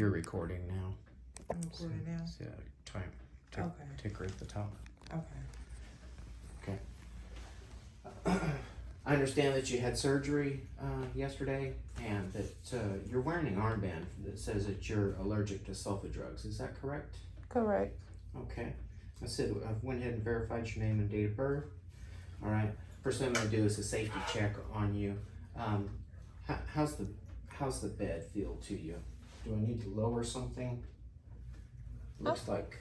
you're recording now. I'm recording now? Yeah, time. Ticker at the top. Okay. I understand that you had surgery yesterday and that you're wearing an armband that says that you're allergic to sulfa drugs. Is that correct? Correct. Okay. I went ahead and verified your name and date of birth. All right. First thing I'm going to do is a safety check on you. How's the bed feel to you? Do I need to lower something? Looks like.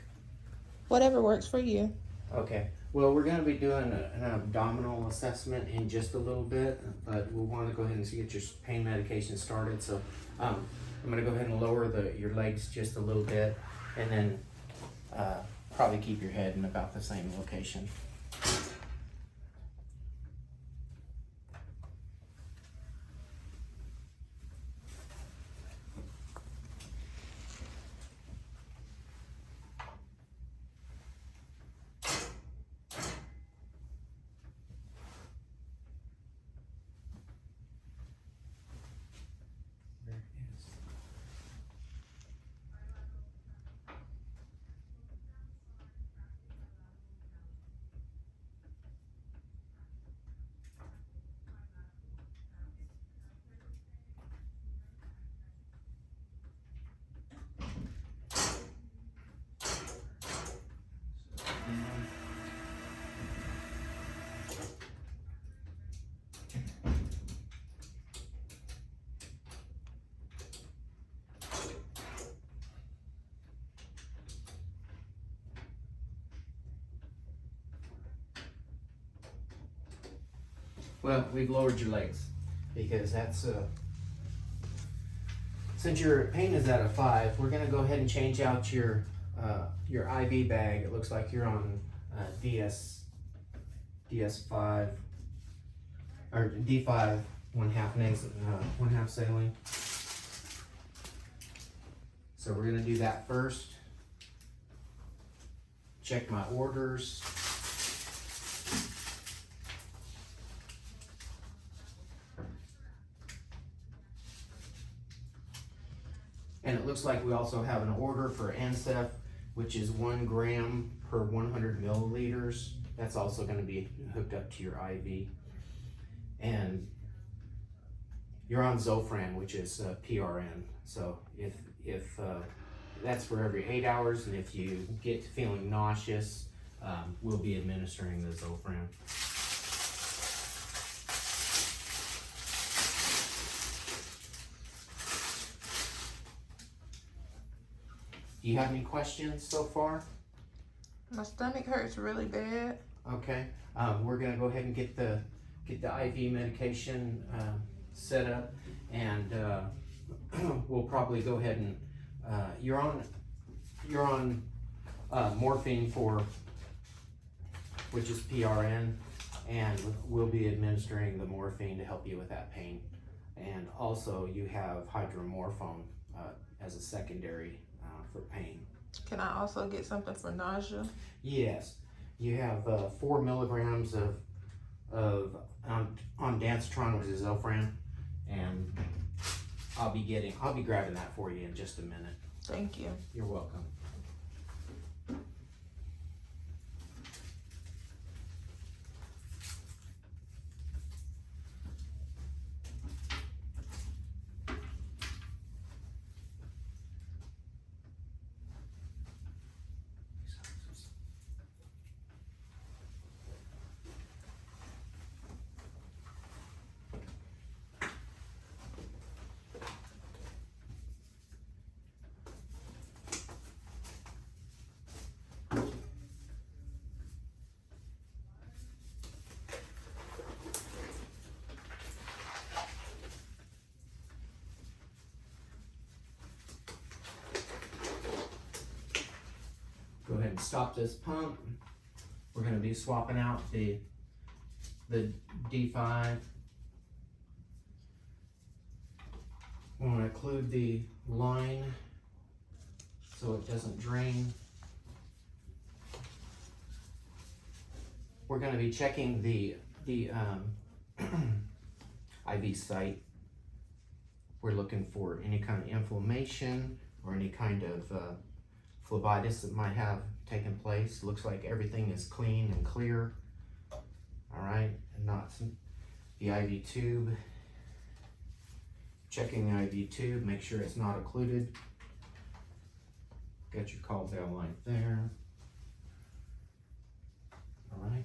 Whatever works for you. Okay. Well, we're going to be doing an abdominal assessment in just a little bit, but we'll want to go ahead and get your pain medication started. So I'm going to go ahead and lower your legs just a little bit, and then probably keep your head in about the same location. There it is. Well, we've lowered your legs because that's since your pain is at a 5, we're gonna go ahead and change out your IV bag. It looks like you're on DS5 or D5 1/2 saline. So we're gonna do that first. Check my orders. And it looks like we also have an order for NSEF, which is 1 gram per 100 milliliters. That's also going to be hooked up to your IV. And you're on Zofran, which is PRN. So if that's for every 8 hours, and if you get feeling nauseous, we'll be administering the Zofran. Do you have any questions so far? My stomach hurts really bad. Okay, we're gonna go ahead and get the IV medication set up, and we'll probably go ahead and you're on morphine which is PRN, and we'll be administering the morphine to help you with that pain, and also you have hydromorphone as a secondary for pain. Can I also get something for nausea? Yes, you have 4 milligrams of ondansetron, which is Zofran, and I'll be grabbing that for you in just a minute. Thank you. You're welcome. Go ahead and stop this pump. We're going to be swapping out the D5. We want to include the line so it doesn't drain. We're going to be checking the IV site. We're looking for any kind of inflammation, or any kind of phlebitis that might have taken place. Looks like everything is clean and clear. All right, and not the IV tube. Checking the IV tube, make sure it's not occluded. Got your call bell light there. All right.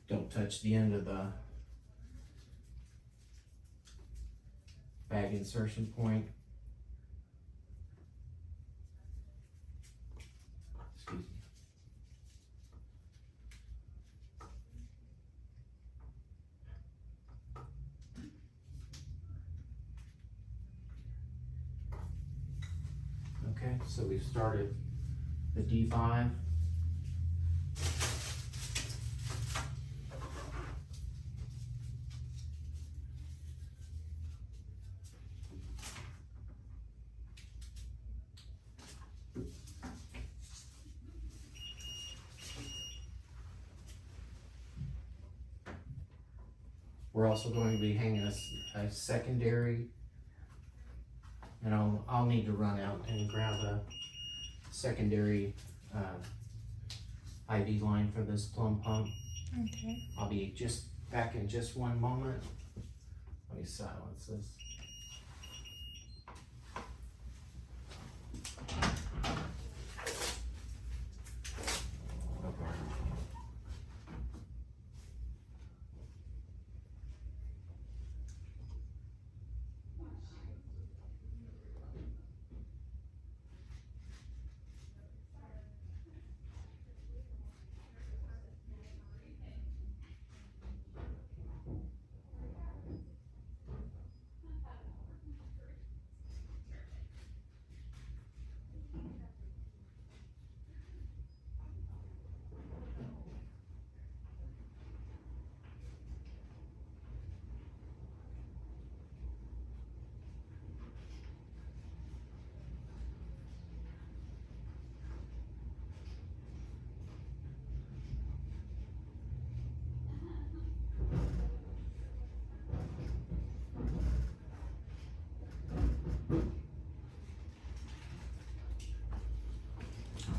Don't touch the end of the bag insertion point. Excuse me. Okay, so we've started the D5. We're also going to be hanging a secondary, and I'll need to run out and grab a secondary IV line for this plumb pump. Okay. I'll be just back in just one moment. Let me silence this.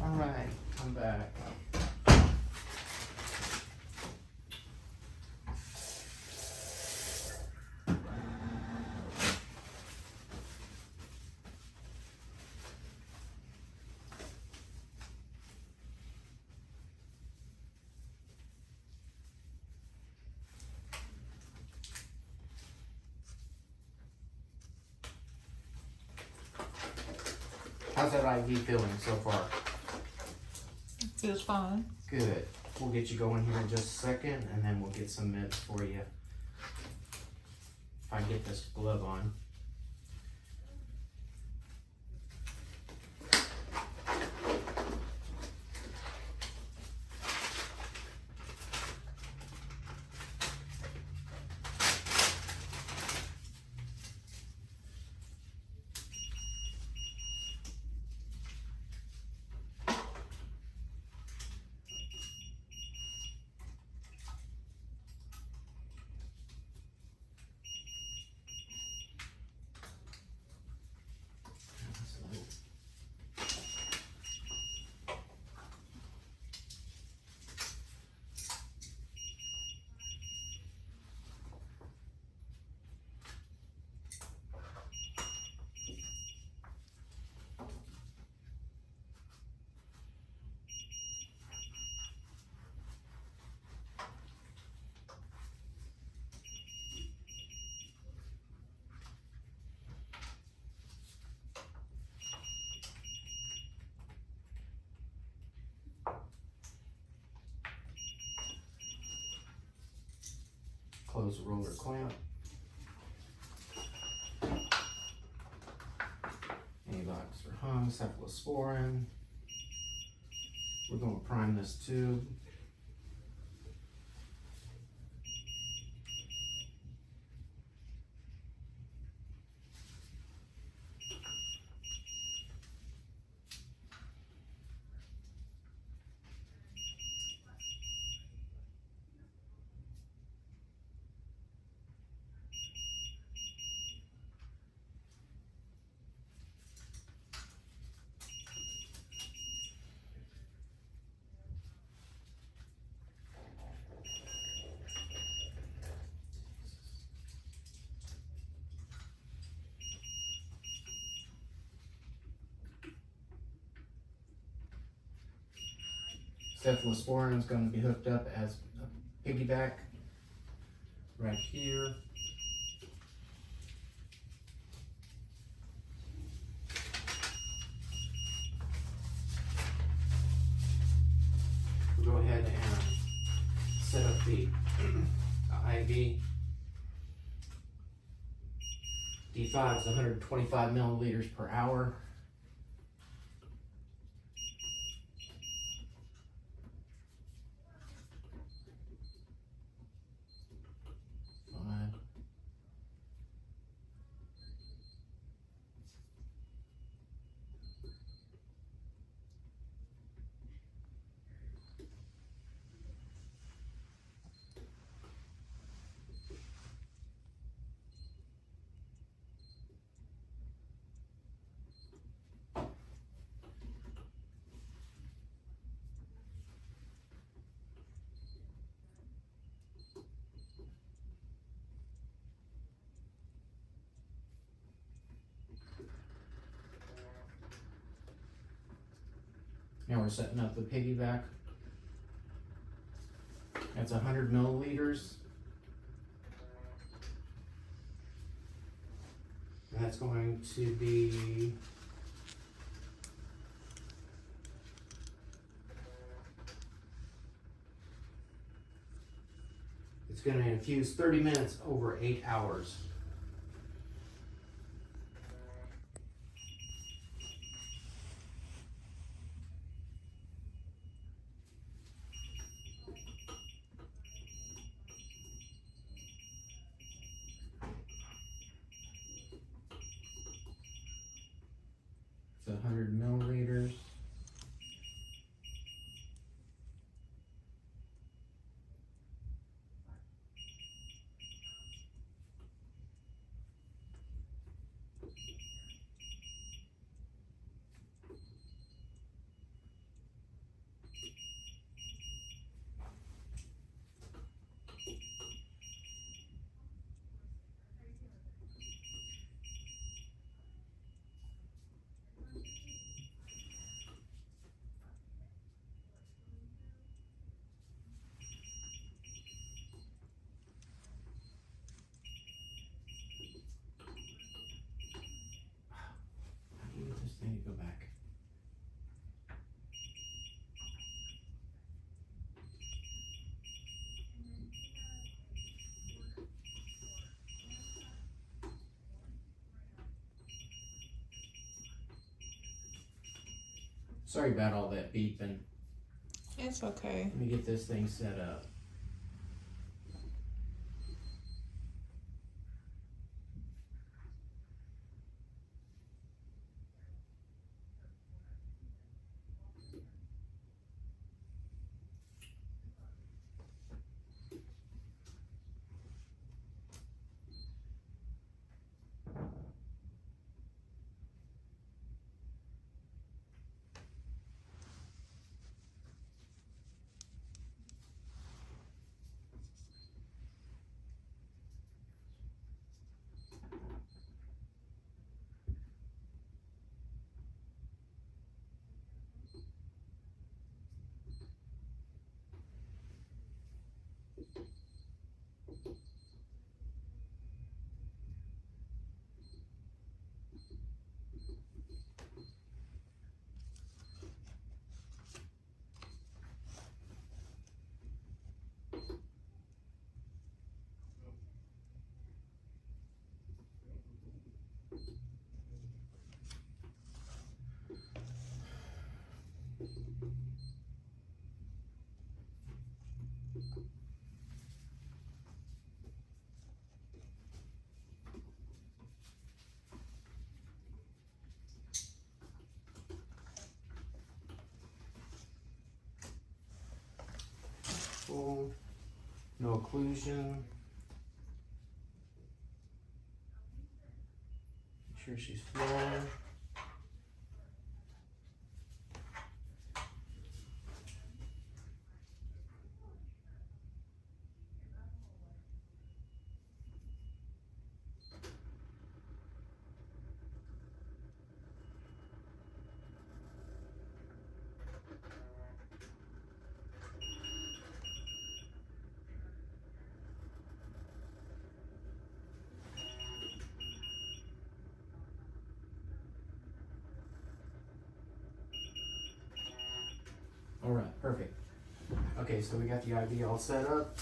All right, I'm back. How's that IV feeling so far? Feels fine. Good. We'll get you going here in just a second, and then we'll get some meds for you. If I get this glove on. Close the roller clamp. cephalosporin. We're going to prime this tube. Cephalosporin is going to be hooked up as a piggyback right here. We'll go ahead and set up the IV. D5 is 125 milliliters per hour. Now we're setting up the piggyback. That's 100 milliliters. And that's going to be it's going to infuse 30 minutes over 8 hours. It's 100 milliliters. I need to go back. Sorry about all that beeping. It's okay. Let me get this thing set up. Full, no occlusion. Make sure she's flowing. All right, perfect. Okay, so we got the IV all set up.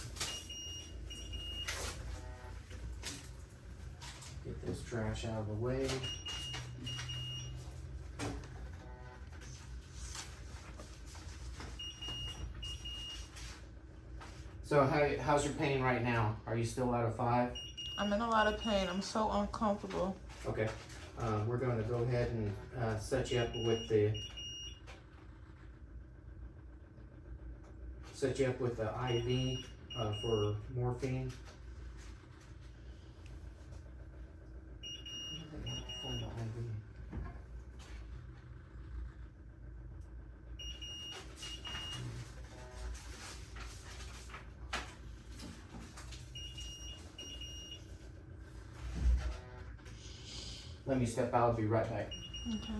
Get this trash out of the way. So how's your pain right now? Are you still out of 5? I'm in a lot of pain. I'm so uncomfortable. Okay. We're going to go ahead and set you up with the IV for morphine. For the IV. Let me step out. I'll be right back. Okay.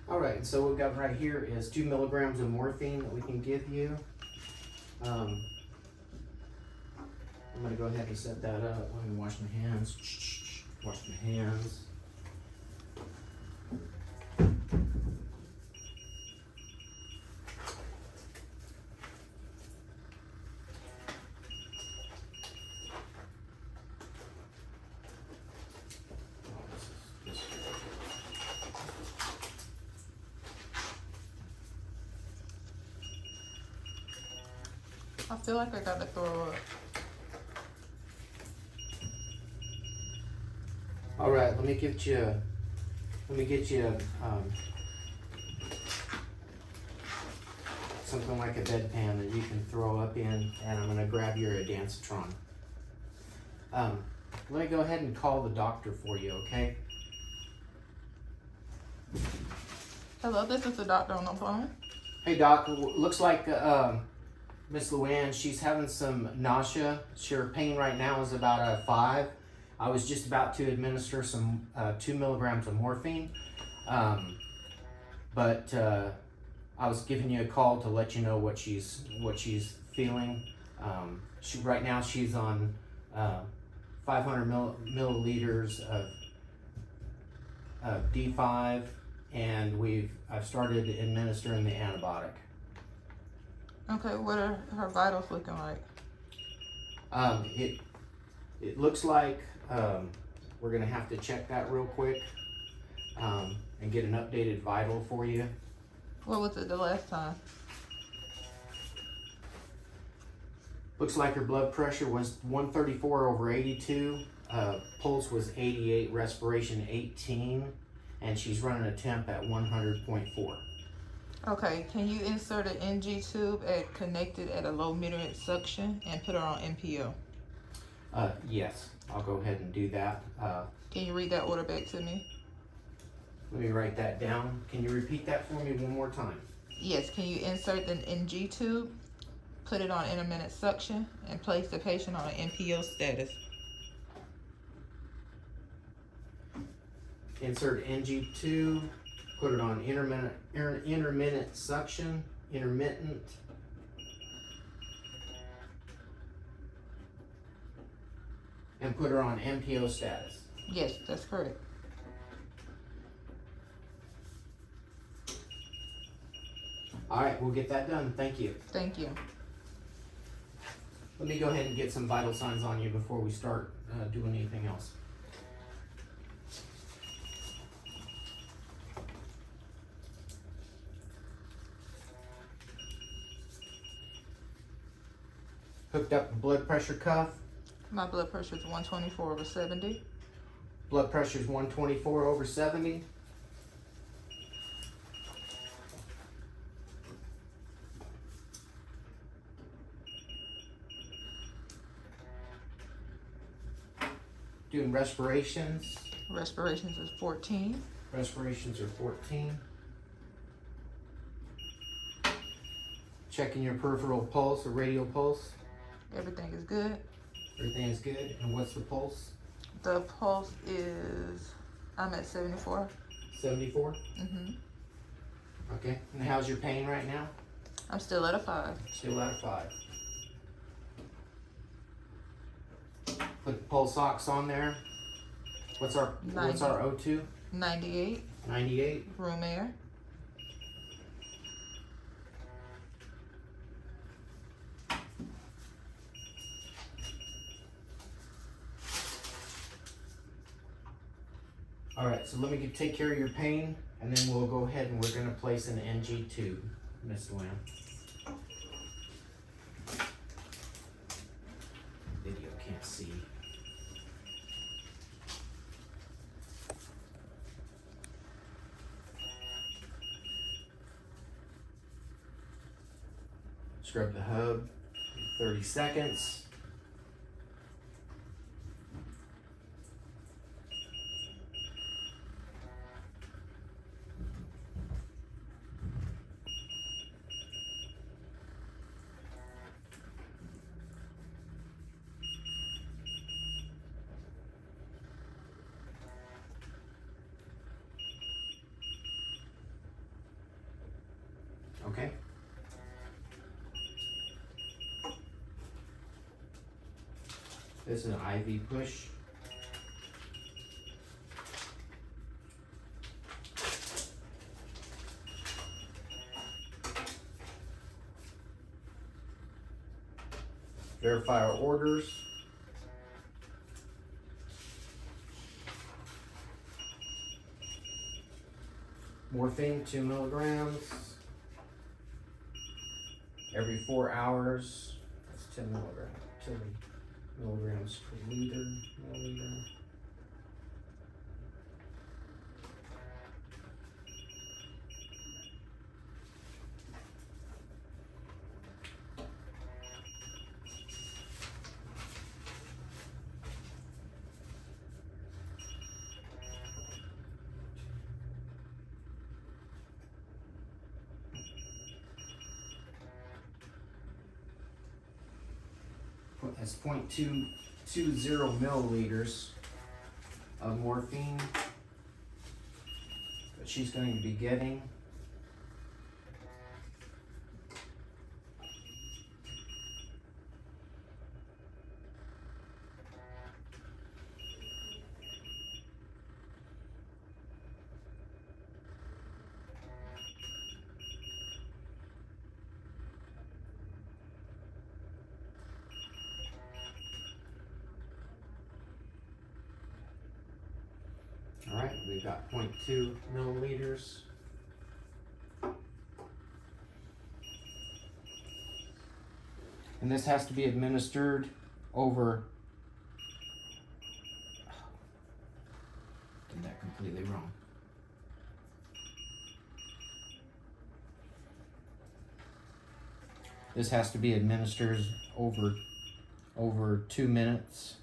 All right, so what we've got right here is 2 milligrams of morphine that we can give you. I'm gonna go ahead and set that up. Let me wash my hands. Wash my hands. I feel like I gotta throw up. All right, let me get you something like a bedpan that you can throw up in, and I'm gonna grab your Adancetron. Let me go ahead and call the doctor for you, okay? Hello, this is the doctor on the phone. Hey doc, looks like Miss Louann, she's having some nausea. Her pain right now is about a 5. I was just about to administer some 2 milligrams of morphine, but I was giving you a call to let you know what she's feeling. Right now she's on 500 milliliters of D5, and I've started administering the antibiotic. Okay, what are her vitals looking like? It looks like we're gonna have to check that real quick and get an updated vital for you. What was it the last time? Looks like her blood pressure was 134/82. Pulse was 88, respiration 18, and she's running a temp at 100.4. Okay, can you insert an NG tube connected at a low meter suction and put her on NPO? Yes, I'll go ahead and do that. Can you read that order back to me? Let me write that down. Can you repeat that for me one more time? Yes, can you insert an NG tube, put it on intermittent suction, and place the patient on an NPO status? Insert NG2, put it on intermittent suction, intermittent, and put her on NPO status. Yes, that's correct. All right, we'll get that done. Thank you. Thank you. Let me go ahead and get some vital signs on you before we start doing anything else. Hooked up the blood pressure cuff. My blood pressure is 124/70. Blood pressure is 124/70. Doing respirations. Respirations is 14. Respirations are 14. Checking your peripheral pulse or radial pulse. Everything is good. Everything is good. And what's the pulse? The pulse is, I'm at 74. 74? Mm-hmm. Okay. And how's your pain right now? I'm still at a 5. Still at a 5. Put the pulse ox on there. What's our O2? 98. 98. Room air. All right, so let me take care of your pain, and then we'll go ahead and we're going to place an NG tube, Miss Louann. Video can't see. Scrub the hub, 30 seconds. Okay. This is an IV push. Verify our orders. Morphine, 2 milligrams. Every 4 hours. That's 10 milligrams. 10 milligrams per milliliter. That's 0.220 milliliters of morphine that she's going to be getting. All right, we've got 0.2 milliliters. And this has to be administered over, did that completely wrong. This has to be administered over 2 minutes.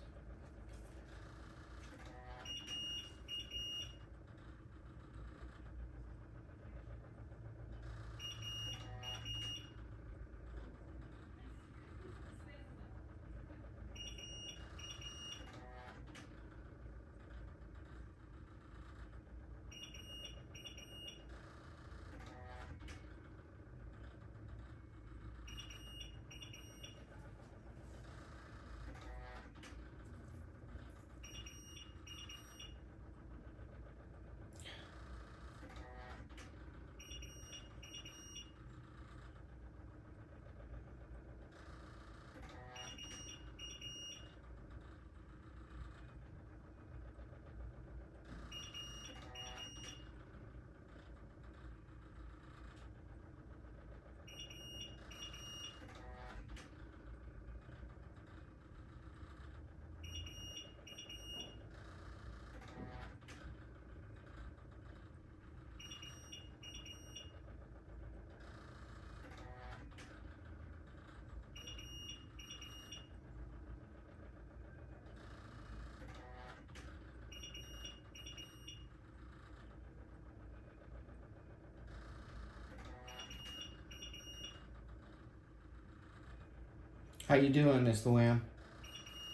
How you doing, Miss Louann?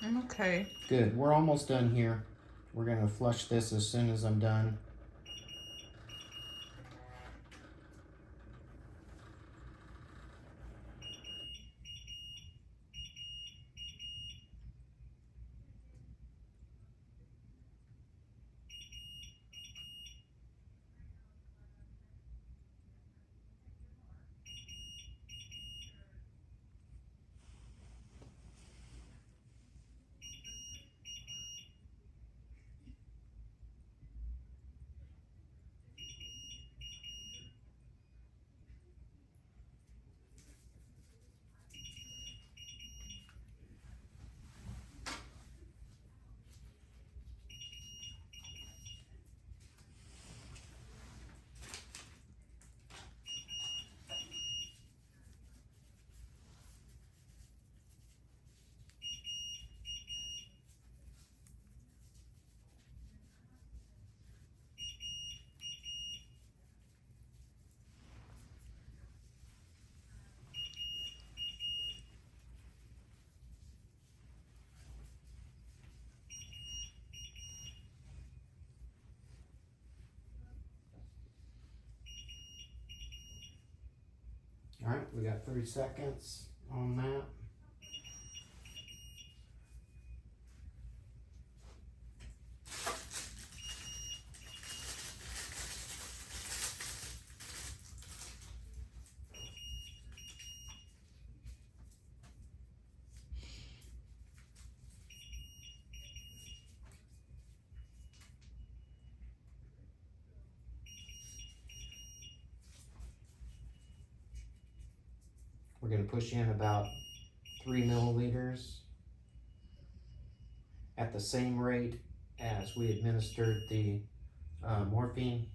I'm okay. Good. We're almost done here. We're gonna flush this as soon as I'm done. All right, we got 30 seconds on that. We're going to push in about 3 milliliters at the same rate as we administered the morphine.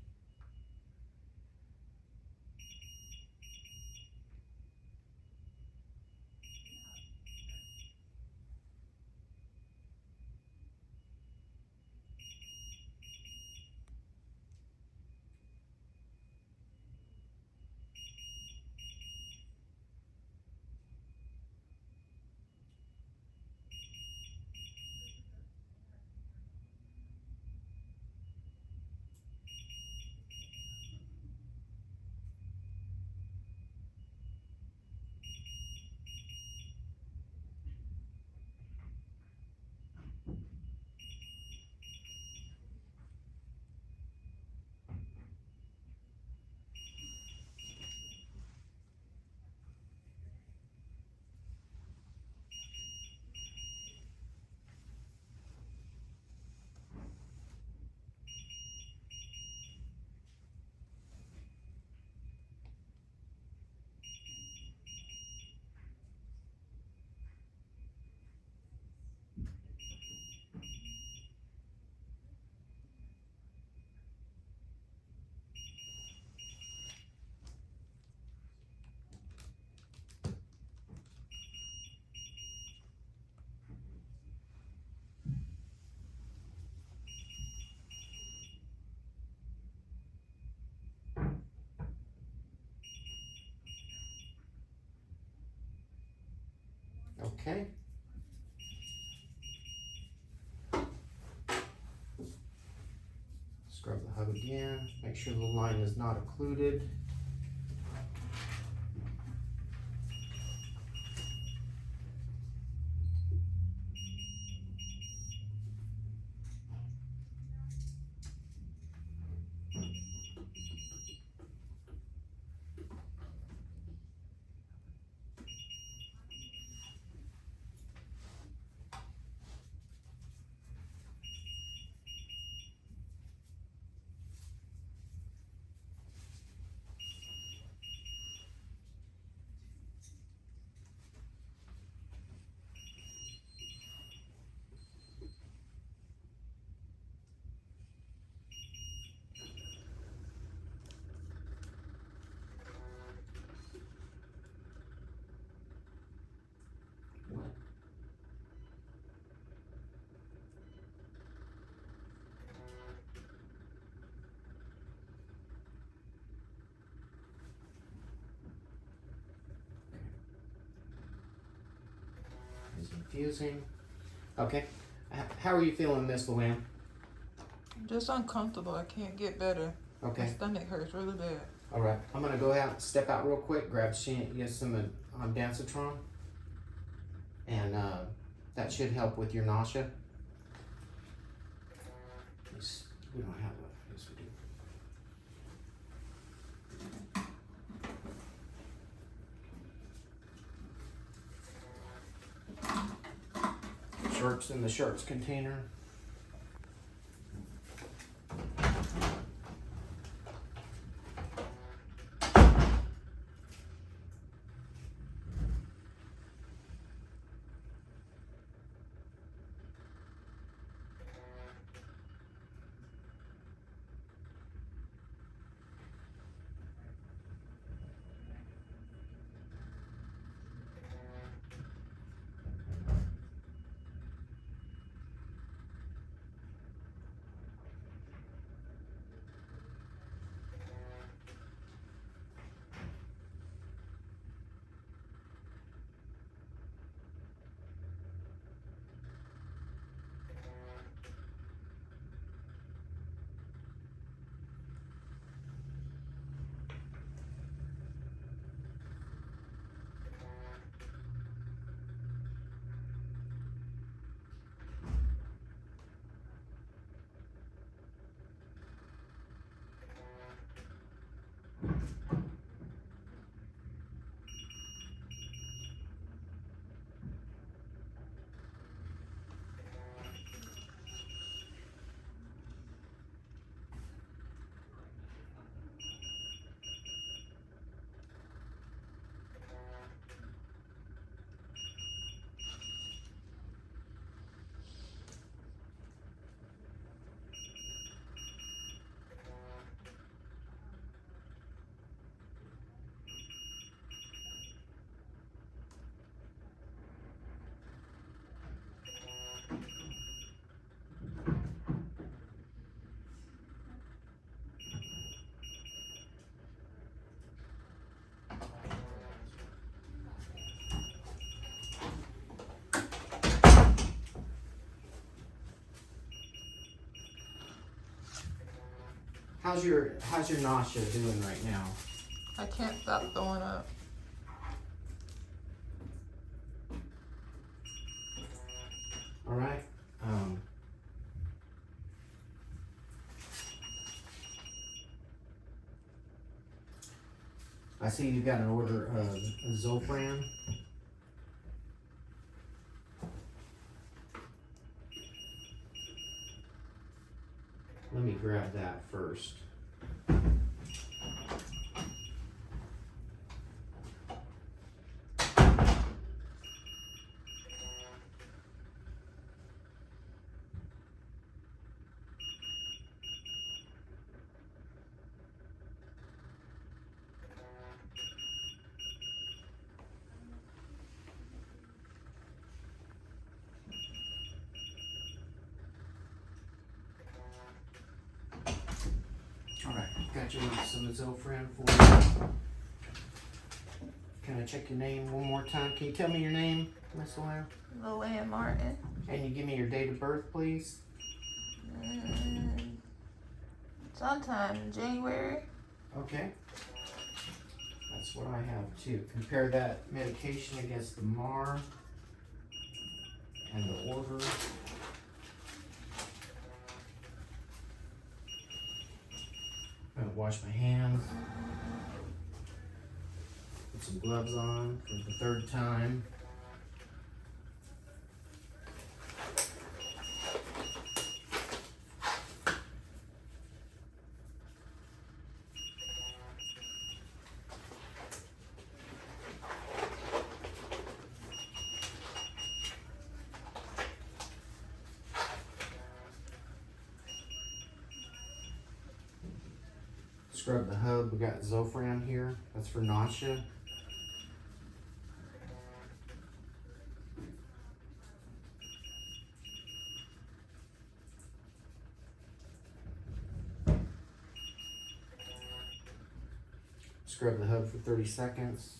Okay. Scrub the hub again. Make sure the line is not occluded. Is infusing. Okay. How are you feeling, Miss Louann? I'm just uncomfortable. I can't get better. Okay. My stomach hurts really bad. All right. I'm gonna go out, step out real quick, grab get some Dancitron, and that should help with your nausea. We don't have one. Yes, we do. Shirts in the shirts container. How's your nausea doing right now? I can't stop throwing up. All right. I see you got an order of Zofran. Let me grab that first. All right, got you some Zofran for you. Can I check your name one more time? Can you tell me your name, Miss Louann? Louann Martin. And you give me your date of birth, please? Sometime in January. Okay. That's what I have too. Compare that medication against the MAR and the order. I'm gonna wash my hands. Put some gloves on for the third time. Scrub the hub. We got Zofran here. That's for nausea. Scrub the hub for 30 seconds.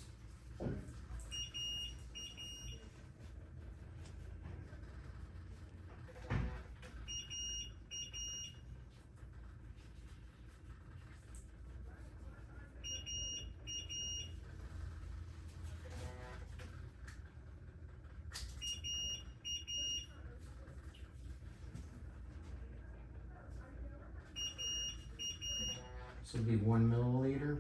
This will be 1 milliliter.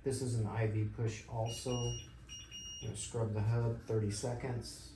This is an IV push also. I'm gonna scrub the hub 30 seconds.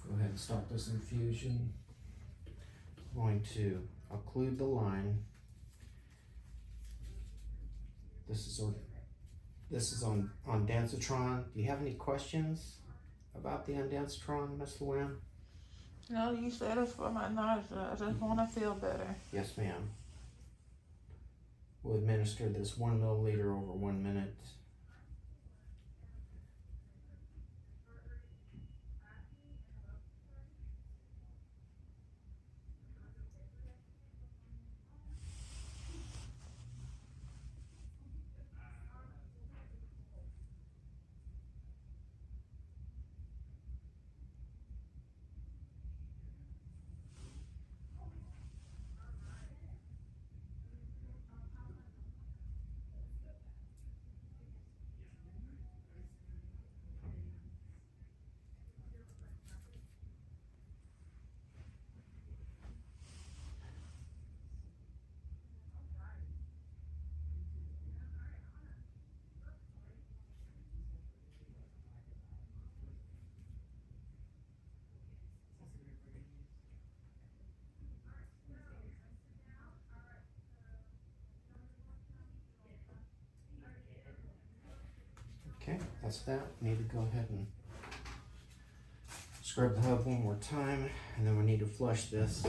Go ahead and stop this infusion. I'm going to occlude the line. This is on Dancitron. Do you have any questions about the Ondansetron, Miss Louann? No, you said it's for my nausea. I just want to feel better. Yes, ma'am. We'll administer this 1 milliliter over 1 minute. Okay, that's that. Need to go ahead and scrub the hub one more time, and then we need to flush this.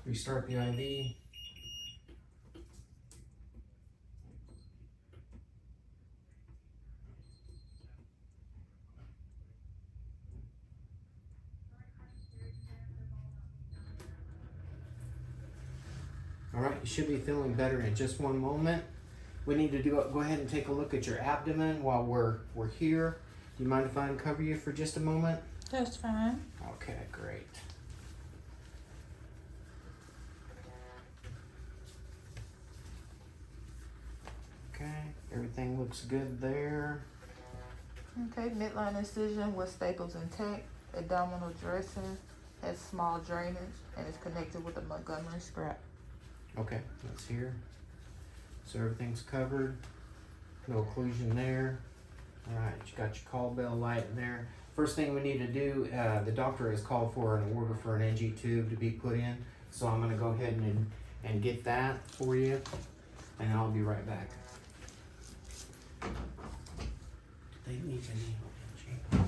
Restart the IV. All right, you should be feeling better in just one moment. We need to go ahead and take a look at your abdomen while we're here. Do you mind if I uncover you for just a moment? That's fine. Okay, great. Okay, everything looks good there. Okay, midline incision with staples intact. Abdominal dressing has small drainage and is connected with a Montgomery scrap. Okay, that's here. So everything's covered. No occlusion there. All right, you got your call bell light in there. First thing we need to do, the doctor has called for an order for an NG tube to be put in. So I'm gonna go ahead and get that for you, and I'll be right back. Do they need any NG?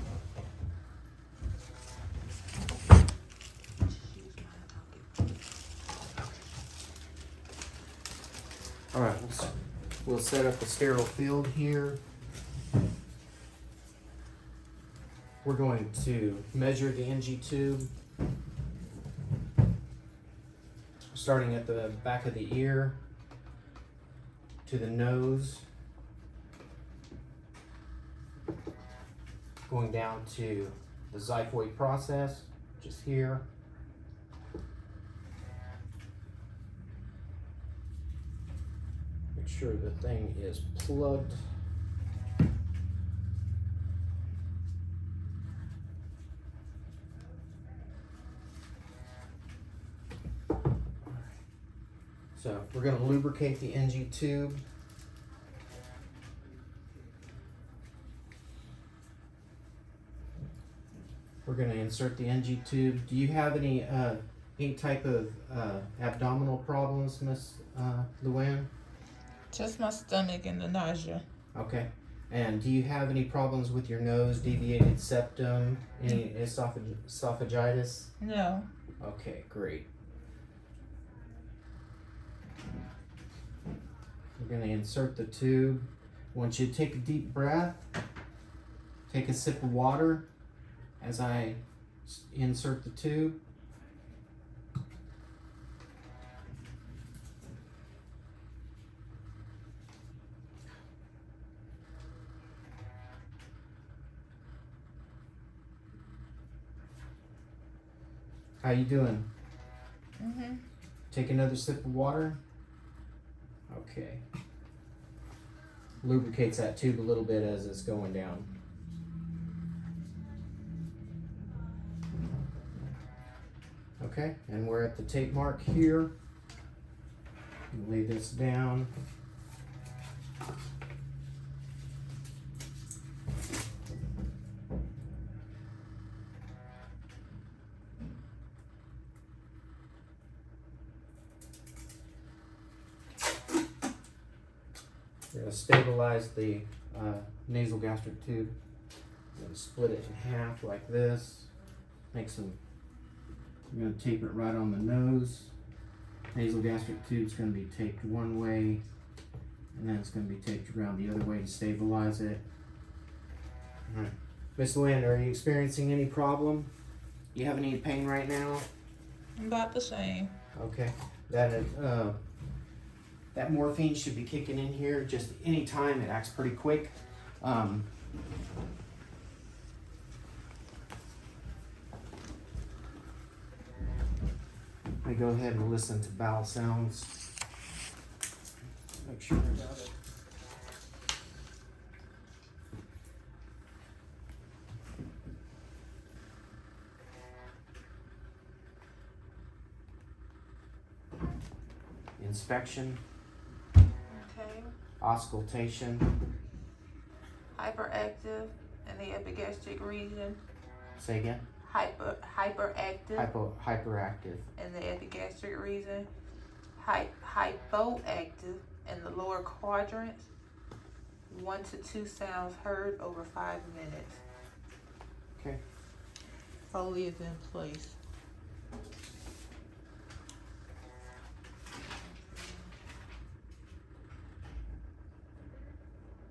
All right, we'll set up a sterile field here. We're going to measure the NG tube, starting at the back of the ear to the nose, going down to the xiphoid process, just here. Make sure the thing is plugged. So we're going to lubricate the NG tube. We're going to insert the NG tube. Do you have any type of abdominal problems, Miss Louann? Just my stomach and the nausea. Okay. And do you have any problems with your nose, deviated septum, any esophagitis? No. Okay, great. We're going to insert the tube. I want you to take a deep breath. Take a sip of water as I insert the tube. How you doing? Mm-hmm. Take another sip of water. Okay. Lubricates that tube a little bit as it's going down. Okay, and we're at the tape mark here. Lay this down. We're going to stabilize the nasal gastric tube. We're going to split it in half like this. We're going to tape it right on the nose. Nasal gastric tube is going to be taped one way, and then it's going to be taped around the other way to stabilize it. All right. Miss Louann, are you experiencing any problem? You have any pain right now? About the same. Okay. That morphine should be kicking in here just any time. It acts pretty quick. I go ahead and listen to bowel sounds. Make sure I got it. Inspection. Okay. Auscultation. Hyperactive in the epigastric region. Say again. Hyperactive Hyperactive. in the epigastric region. Hypoactive in the lower quadrants. 1 to 2 sounds heard over 5 minutes. Okay. Foley is in place.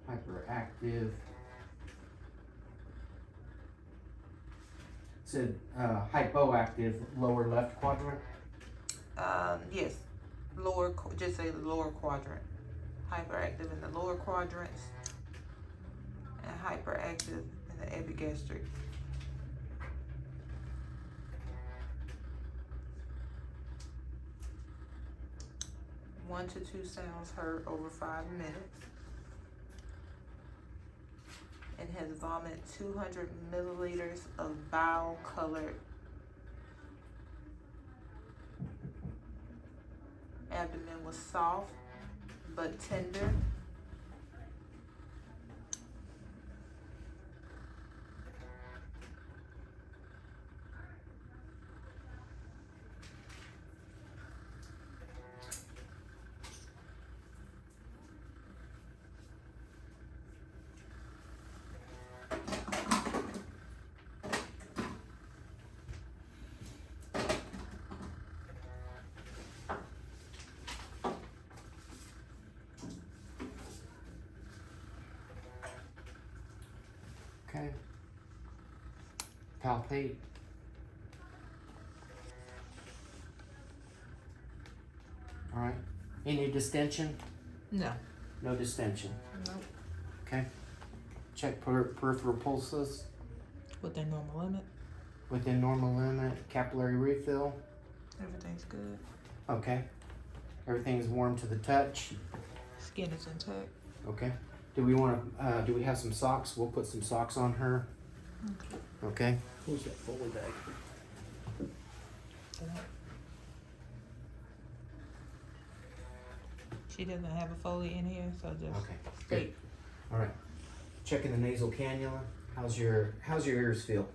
hyperactive. Said hypoactive, lower left quadrant. Yes, just say the lower quadrant. Hyperactive in the lower quadrants and hyperactive in the epigastric. One to two sounds heard over 5 minutes. And has vomited 200 milliliters of bile colored abdomen was soft but tender. Okay. Palpate. All right. Any distension? No. No distension. Nope. Okay. Check peripheral pulses Within normal limit. within normal limit. Capillary refill. Everything's good. Okay. Everything's warm to the touch. Skin is intact. Okay. Do we have some socks? We'll put some socks on her. Okay. Who's that Foley bag? She doesn't have a Foley in here, so just Okay. Good. All right. Checking the nasal cannula. How's your ears feel?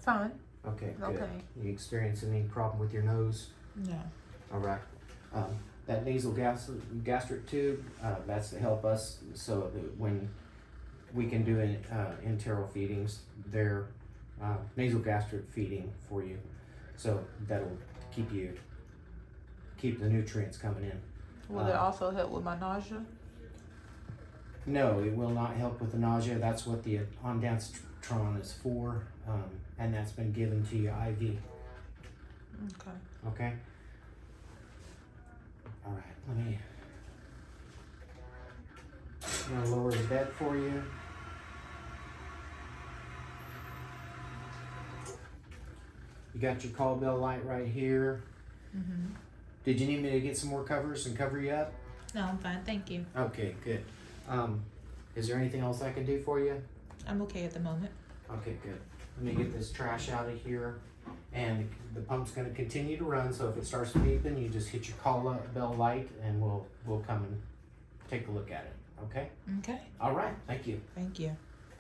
fine. Okay. Good. Okay. You experience any problem with your nose? No. All right. That nasal gastric tube, that's to help us so that when we can do enteral feedings, they're nasal gastric feeding for you. So that'll keep the nutrients coming in. Will it also help with my nausea? No, it will not help with the nausea. That's what the ondansetron is for, and that's been given to you IV. Okay. Okay. All right. I'm gonna lower the bed for you. You got your call bell light right here. Mm-hmm. Did you need me to get some more covers and cover you up? No, I'm fine. Thank you. Okay, good. Is there anything else I can do for you? I'm okay at the moment. Okay, good. Let me get this trash out of here. And the pump's gonna continue to run, so if it starts beeping, you just hit your call bell light and we'll come and take a look at it, okay? Okay. All right, thank you. Thank you.